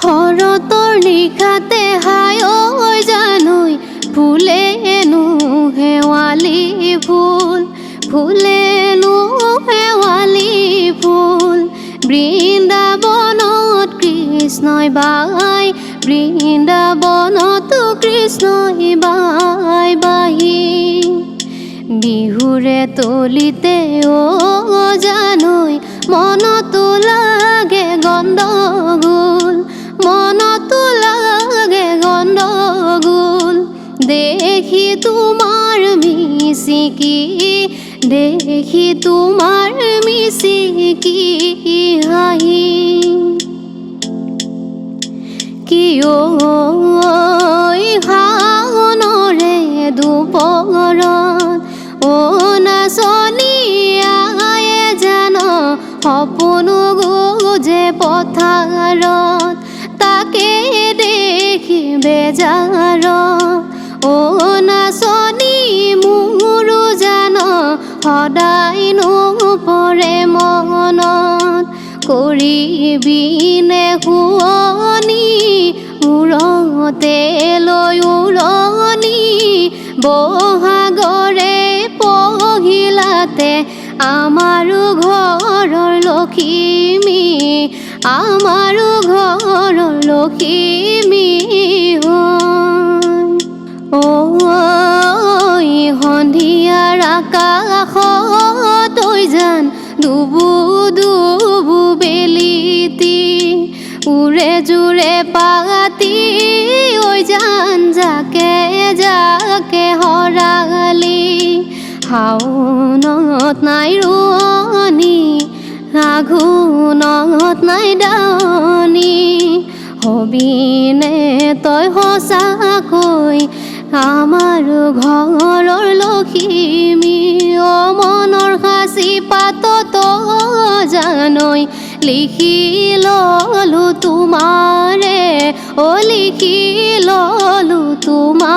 শৰতৰ নিশাতে হাই ঐ জানৈ ফুলেনো শেৱালি ফুল ফুলেনো শেৱালি ফুল বৃন্দাবনত কৃষ্ণই বাই বৃন্দাবনত কৃষ্ণই বাই বাহি বিহুৰে তলিতে জানৈ মনতো লাগে গণ্ডগোল মনতো লাগে গণ্ডগোল দেখি তোমাৰ মিচিকি দেখি তোমাৰ মিচিকি হাঁহি কিয় শাওণৰে দুপৰত নাচনী আয়ে জান সপোনো গুজে পথাৰত তাকে দেখি বেজাৰত নাচনী মোৰো জান সদায় নপৰে মনত কৰিবিনে শুৱনি মূৰতে লৈ উৰণি বহাগৰে পহিলাতে আমাৰো ঘৰৰ লখিমী আমাৰো ঘৰৰ লখিমী ঐ সন্ধিয়াৰ আকাশত ঐ জান দুবু দুবু বেলিতি উৰে জোৰে পাতি ঐ জান জাকে জাকে হৰালি শাওণত নাই ৰোৱনী আঘোণত নাই দাৱনী হবিনে তই সঁচাকৈ আমাৰ ঘৰৰ লখিমী মনৰ সাঁচি পাতত জানৈ লিখি ললো তোমাৰে লিখি ললো তোমাৰ